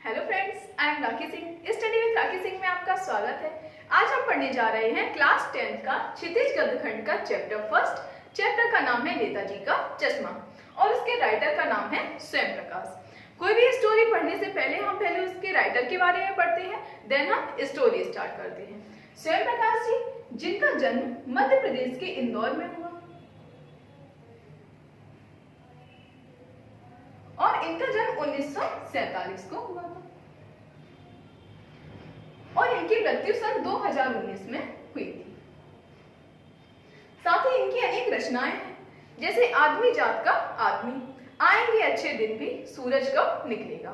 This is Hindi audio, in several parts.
Hello friends, I am Rakhi Singh. Study with Rakhi Singh में आपका स्वागत है। आज हम पढ़ने जा रहे हैं क्लास 10th का क्षितिज गद्यखंड का चैप्टर फर्स्ट। चैप्टर का नाम है नेताजी का चश्मा और उसके राइटर का नाम है स्वयं प्रकाश। कोई भी स्टोरी पढ़ने से पहले उसके राइटर के बारे में पढ़ते हैं, देन हम स्टोरी स्टार्ट करते हैं। स्वयं प्रकाश जी, जिनका जन्म मध्य प्रदेश के इंदौर में हुआ और इनका जन्म 1947 को हुआ था और इनकी मृत्यु सन 2019 में हुई थी। साथ ही इनकी अनेक रचनाएं हैं, जैसे आदमी जात का आदमी, आएंगे अच्छे दिन भी, सूरज कब निकलेगा।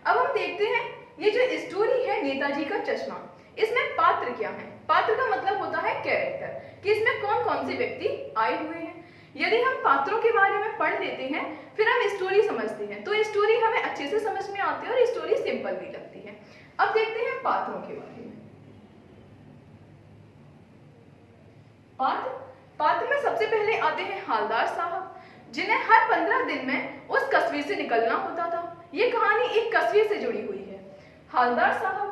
अब हम देखते हैं ये जो स्टोरी है नेताजी का चश्मा, इसमें पात्र क्या है। पात्र का मतलब होता है कैरेक्टर, कि इसमें कौन कौन से व्यक्ति आए हुए हैं। यदि हम पात्रों के बारे में पढ़ लेते हैं फिर हम स्टोरी समझते हैं तो स्टोरी हमें अच्छे से समझ में आती है और स्टोरी सिंपल भी लगती है। अब देखते हैं पात्रों के बारे में। पात्र में सबसे पहले आते हैं हालदार साहब, जिन्हें हर 15 दिन में उस कस्बे से निकलना होता था। ये कहानी एक कस्बे से जुड़ी हुई है। हालदार साहब।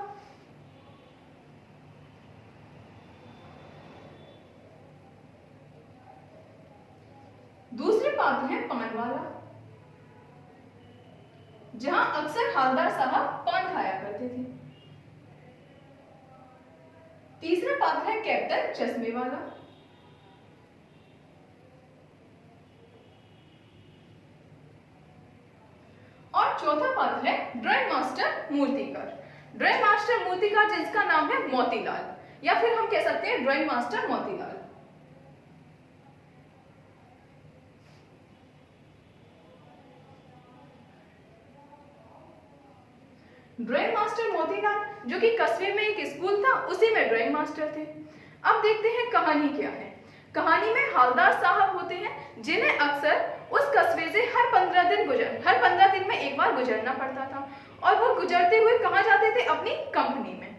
दूसरे पात्र हैं पानवाला, जहां अक्सर हालदार साहब पान खाया करते थे। तीसरा पात्र है कैप्टन चश्मे वाला। और चौथा पात्र है ड्राइंग मास्टर मूर्तिकार। ड्राइंग मास्टर मूर्तिकार जिसका नाम है मोतीलाल, या फिर हम कह सकते हैं drawing master Motilal. Drawing master Motilal जो कि कस्बे में एक स्कूल था, उसी में ड्राइंग मास्टर थे। अब देखते हैं कहानी क्या है। कहानी में हालदार साहब होते हैं, जिन्हें अक्सर उस कस्बे से हर 15 दिन में एक बार गुजरना पड़ता था और वो गुजरते हुए कहाँ जाते थे? अपनी कंपनी में।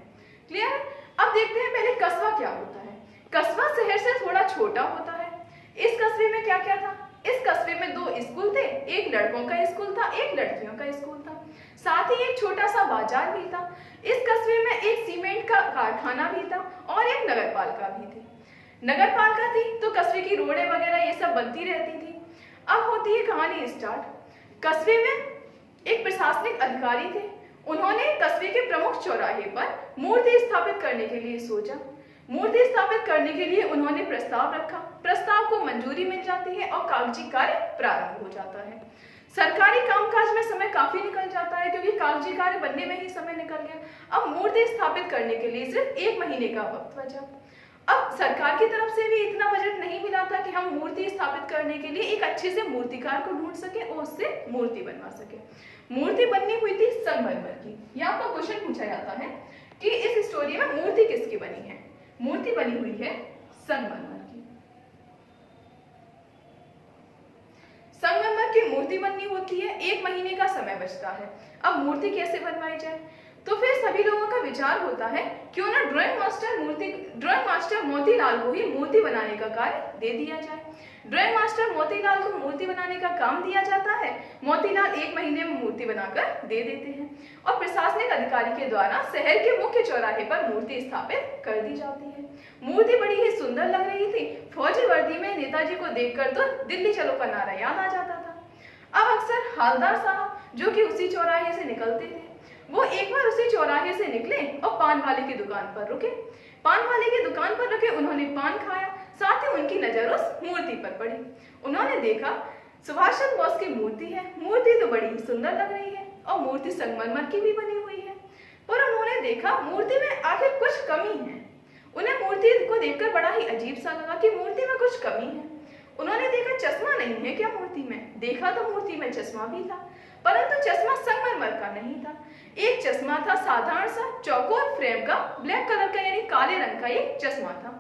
क्लियर है? अब देखते हैं पहले कस्बा क्या होता है। कस्बा शहर से थोड़ा छोटा होता है। इस कस्बे में क्या क्या था? इस कस्बे में 2 स्कूल थे, एक लड़कों का स्कूल था, एक लड़कियों का स्कूल था। साथ ही एक छोटा सा बाजार भी था। इस कस्बे में एक सीमेंट का कारखाना भी था और एक नगरपालिका भी थी। नगरपालिका थी तो कस्बे की रोडें वगैरह ये सब बनती रहती थी। अब होती है कहानी स्टार्ट। कस्बे में एक प्रशासनिक अधिकारी थे। उन्होंने कस्बे के प्रमुख चौराहे पर मूर्ति स्थापित करने के लिए सोचा। मूर्ति स्थापित करने के लिए उन्होंने प्रस्ताव रखा। प्रस्ताव को मंजूरी मिल जाती है और कागजी कार्य प्रारंभ हो जाता है। सरकारी कामकाज में समय काफी निकल जाता है, क्योंकि कागजी कार्य बनने में ही समय निकल गया। अब मूर्ति स्थापित करने के लिए सिर्फ 1 महीने का वक्त बचा। अब सरकार की तरफ से भी इतना बजट नहीं मिला था कि हम मूर्ति स्थापित करने के लिए एक अच्छे से मूर्तिकार को ढूंढ सके और उससे मूर्ति बनवा सके। मूर्ति बननी हुई थी संगमरमर की। यहाँ पर क्वेश्चन पूछा जाता है कि इस स्टोरी में मूर्ति किसकी बनी है? मूर्ति बनी हुई है संगमरमर की। संगमरमर की मूर्ति बननी होती है, 1 महीने का समय बचता है। अब मूर्ति कैसे बनवाई जाए? तो फिर सभी लोगों का विचार होता है क्यों ना ड्राइंग मास्टर मोतीलाल को ही मूर्ति बनाने का कार्य दे दिया जाए। ड्राइंग मास्टर मोतीलाल को मूर्ति बनाने का काम दिया जाता है। मोतीलाल 1 महीने में मूर्ति बनाकर दे देते हैं और प्रशासनिक अधिकारी के द्वारा शहर के मुख्य चौराहे पर मूर्ति स्थापित कर दी जाती है। मूर्ति बड़ी ही सुंदर लग रही थी। फौजी वर्दी में नेताजी को देखकर तो दिल्ली चलो का नारा याद आ जाता था। अब अक्सर हालदार साहब जो कि उसी चौराहे से निकलते थे, वो एक बार उसी चौराहे से निकले और पान वाले की दुकान पर रुके। पान वाले की दुकान पर रुके, उन्होंने पान खाया। साथ ही उनकी नजर उस मूर्ति पर पड़ी। उन्होंने देखा सुभाष चंद्र बोस की मूर्ति है। मूर्ति तो बड़ी ही सुंदर लग रही है और मूर्ति संगमरमर की भी बनी हुई है, पर उन्होंने देखा मूर्ति में आखिर कुछ कमी है। उन्हें मूर्ति को देखकर बड़ा ही अजीब सा लगा कि मूर्ति में कुछ कमी है। उन्होंने देखा चश्मा नहीं है क्या मूर्ति में? देखा तो मूर्ति में चश्मा भी था, परंतु चश्मा संगमरमर का नहीं था। एक चश्मा था साधारण सा चौकोर फ्रेम का, ब्लैक कलर का, यानी काले रंग का एक चश्मा था।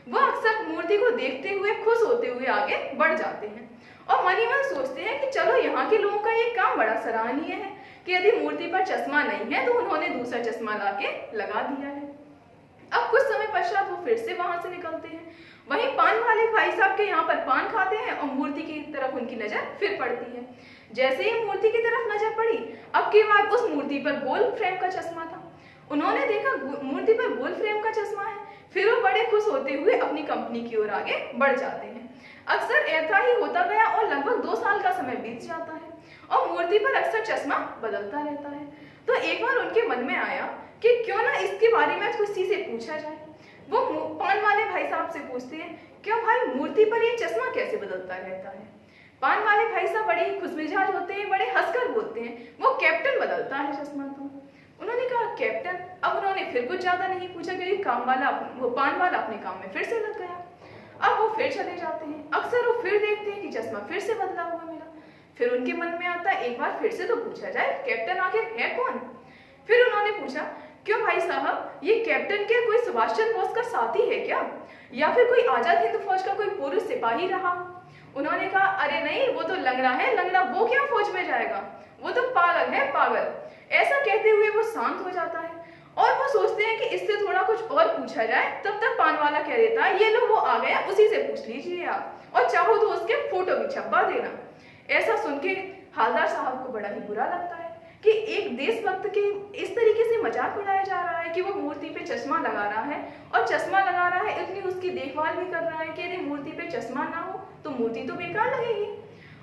वह अक्सर मूर्ति को देखते हुए खुश होते हुए आगे बढ़ जाते हैं और मन ही मन सोचते हैं कि चलो यहाँ के लोगों का ये काम बड़ा सराहनीय है कि यदि मूर्ति पर चश्मा नहीं है तो उन्होंने दूसरा चश्मा लाके लगा दिया है। अब कुछ समय पश्चात वो फिर से वहां से निकलते हैं। वहीं पान वाले भाई साहब के यहाँ पर पान खाते हैं और मूर्ति की तरफ उनकी नजर फिर पड़ती है। जैसे ही मूर्ति की तरफ नजर पड़ी, अब की बार उस मूर्ति पर गोल फ्रेम का चश्मा था। उन्होंने देखा मूर्ति पर गोल फ्रेम का चश्मा है। फिर वो बड़े खुश होते हुए अपनी कंपनी की ओर आगे बढ़ जाते हैं। अक्सर ऐसा ही होता गया और लगभग 2 साल का समय बीत जाता है और मूर्ति पर अक्सर चश्मा बदलता रहता है। तो एक बार उनके मन में आया कि क्यों ना इसके बारे में किसी से पूछा जाए। वो पान वाले भाई साहब से पूछते हैं, क्यों भाई मूर्ति पर ये चश्मा कैसे बदलता रहता है? पान वाले भाई साहब बड़े ही खुशमिजाज होते हैं, बड़े हंसकर बोलते हैं, वो कैप्टन बदलता है चश्मा। तो उन्होंने कहा कैप्टन? अब उन्होंने फिर कुछ ज्यादा नहीं पूछा क्योंकि पान वाला अपने काम में फिर से लग गया। अब वो फिर चले जाते हैं। अक्सर वो फिर देखते हैं कि चश्मा फिर से बदला हुआ मिला। फिर उनके मन में आता है एक बार फिर से तो पूछा जाए, कैप्टन आखिर है कौन? फिर उन्होंने पूछा, क्यों भाई साहब ये कैप्टन के कोई सुभाष चंद्र बोस का साथी है क्या, या फिर कोई आजाद हिंद फौज का कोई पूर्व सिपाही रहा? उन्होंने कहा, अरे नहीं, वो तो लंगड़ा है, लंगड़ा वो क्या फौज में जाएगा, वो तो पागल है, पागल। ऐसा कहते हुए वो शांत हो जाता है और वो सोचते हैं कि इससे थोड़ा कुछ और पूछा जाए। तब तक पान वाला कह देता है, ये लो वो आ गया, उसी से पूछ लीजिए आप, और चाहो तो उसके फोटो भी छपवा देना। ऐसा सुन के हालदार साहब को बड़ा ही बुरा लगता है कि एक देशभक्त के इस तरीके से मजाक उड़ाया जा रहा है कि वो मूर्ति पे चश्मा लगा रहा है, और चश्मा लगा रहा है इतनी उसकी देखभाल भी कर रहा है कि यदि मूर्ति पे चश्मा ना हो तो मूर्ति तो बेकार लगेगी।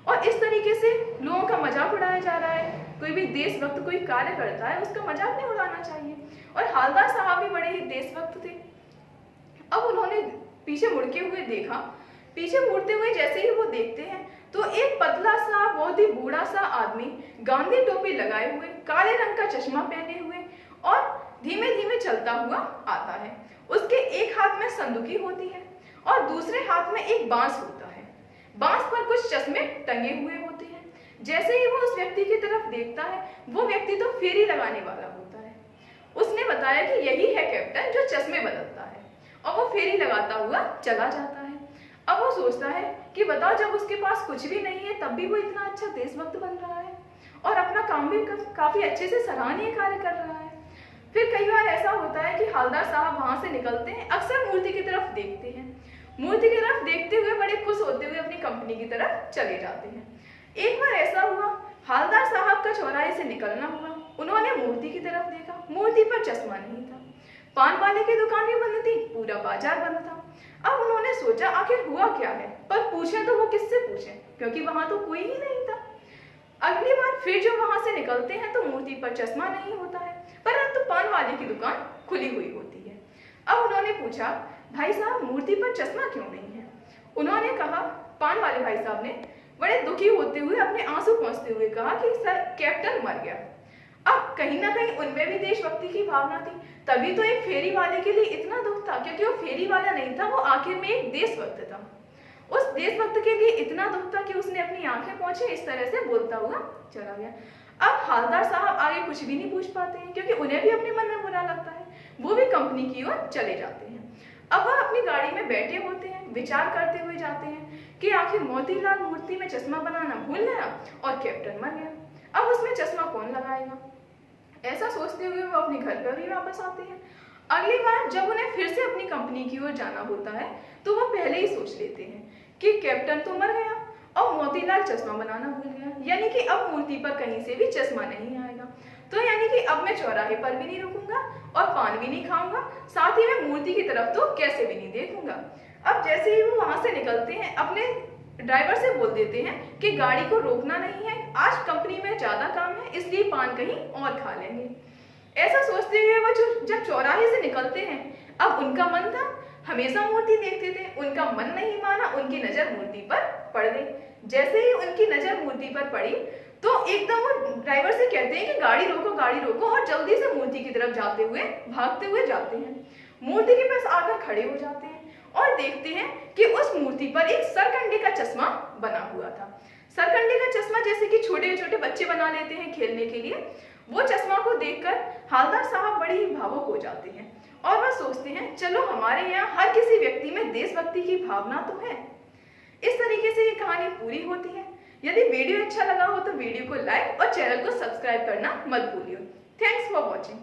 और इस तरीके से लोगों का मजाक उड़ाया जा रहा है। कोई भी देशभक्त कोई कार्य करता है उसका मजाक नहीं उड़ाना चाहिए। और हालदार साहब भी बड़े ही देशभक्त थे। अब उन्होंने पीछे मुड़के हुए देखा। पीछे मुड़ते हुए जैसे ही वो देखते हैं तो एक पतला सा बहुत ही बूढ़ा सा आदमी गांधी टोपी लगाए हुए, काले रंग का चश्मा पहने हुए और धीमे धीमे चलता हुआ आता है। उसके एक हाथ में संदूकी होती है और दूसरे हाथ में एक बांस होता है। बांस पर कुछ चश्मे टंगे हुए होते हैं। जैसे ही वो उस व्यक्ति की तरफ देखता है, वो व्यक्ति तो फेरी लगाने वाला होता है। उसने बताया कि यही है कैप्टन जो चश्मे बदलता है, और वो फेरी लगाता हुआ चला जाता है। अब वो सोचता है कि बताओ, जब उसके पास कुछ भी नहीं है तब भी वो इतना अच्छा देशभक्त बन रहा है और अपना काम भी काफी अच्छे से सराहनीय कार्य कर रहा है। फिर कई बार ऐसा होता है कि हालदार साहब वहां से निकलते हैं, अक्सर मूर्ति की तरफ देखते हैं। मूर्ति की तरफ देखते हुए बड़े खुश होते हुए अपनी कंपनी की तरफ चले जाते हैं। एक बार ऐसा हुआ, हालदार साहब का चौराहे से निकलना हुआ। उन्होंने मूर्ति की तरफ देखा, मूर्ति पर चश्मा नहीं था। पान वाले की दुकान भी बंद थी, पूरा बाजार बंद था। अब उन्होंने सोचा आखिर हुआ क्या है, पर पूछे तो वो किससे पूछे, क्योंकि वहां तो कोई ही नहीं था। अगली बार फिर जो वहां से निकलते हैं तो मूर्ति पर चश्मा नहीं होता है, परंतु पान वाले की दुकान खुली हुई होती है। अब उन्होंने पूछा, भाई साहब मूर्ति पर चश्मा क्यों नहीं है? उन्होंने कहा, पान वाले भाई साहब ने बड़े दुखी होते हुए अपने आंसू पोंछते हुए कहा कि सर कैप्टन मर गया। अब कहीं ना कहीं उनमें भी देशभक्ति की भावना थी, तभी तो एक फेरी वाले के लिए इतना दुख था, क्योंकि वो फेरी वाला नहीं था, वो आखिर में एक देशभक्त था। उस देशभक्त के लिए इतना दुख था कि उसने अपनी आंखें पोंछे, इस तरह से बोलता हुआ चला गया। अब हालदार साहब आगे कुछ भी नहीं पूछ पाते हैं, क्योंकि उन्हें भी अपने मन में बुरा लगता है। वो भी कंपनी की ओर चले जाते हैं। अब वह अपनी गाड़ी में बैठे होते हैं, विचार करते हुए जाते हैं कि आखिर मोतीलाल मूर्ति में चश्मा बनाना भूल गया और कैप्टन मर गया। अब उसमें चश्मा कौन लगाएगा? ऐसा सोचते हुए वो अपने घर पर ही वापस आते हैं। अगली बार जब उन्हें फिर से अपनी कंपनी की ओर जाना होता है तो वो पहले ही सोच लेते हैं कि कैप्टन तो मर गया और मोतीलाल चश्मा बनाना भूल गया, यानी कि अब मूर्ति पर कहीं से भी चश्मा नहीं आएगा। तो यानी कि अब मैं चौराहे पर भी नहीं रुकूंगा और पान भी नहीं खाऊंगा, साथ ही मैं मूर्ति की तरफ तो कैसे भी नहीं देखूंगा। अब जैसे ही वो वहां से निकलते हैं, अपने ड्राइवर से बोल देते हैं कि गाड़ी को रोकना नहीं है, आज कंपनी में ज्यादा काम है, इसलिए पान कहीं और खा लेंगे। ऐसा सोचते हुए वो जब चौराहे से निकलते हैं, अब उनका मन था, हमेशा मूर्ति देखते थे, उनका मन नहीं माना, उनकी नजर मूर्ति पर पड़ गई। जैसे ही उनकी नजर मूर्ति पर पड़ी तो एकदम वो ड्राइवर से कहते हैं कि गाड़ी रोको, और जल्दी से मूर्ति की तरफ जाते हुए भागते हुए जाते हैं। मूर्ति के पास आकर खड़े हो जाते हैं और देखते हैं कि उस मूर्ति पर एक सरकंडे का चश्मा बना हुआ था। सरकंडे का चश्मा जैसे कि छोटे छोटे बच्चे बना लेते हैं खेलने के लिए, वो चश्मा को देखकर हालदार साहब बड़े ही भावुक हो जाते हैं और वह सोचते हैं, चलो हमारे यहाँ हर किसी व्यक्ति में देशभक्ति की भावना तो है। इस तरीके से ये कहानी पूरी होती है। यदि वीडियो अच्छा लगा हो तो वीडियो को लाइक और चैनल को सब्सक्राइब करना मत भूलिए। Thanks for watching.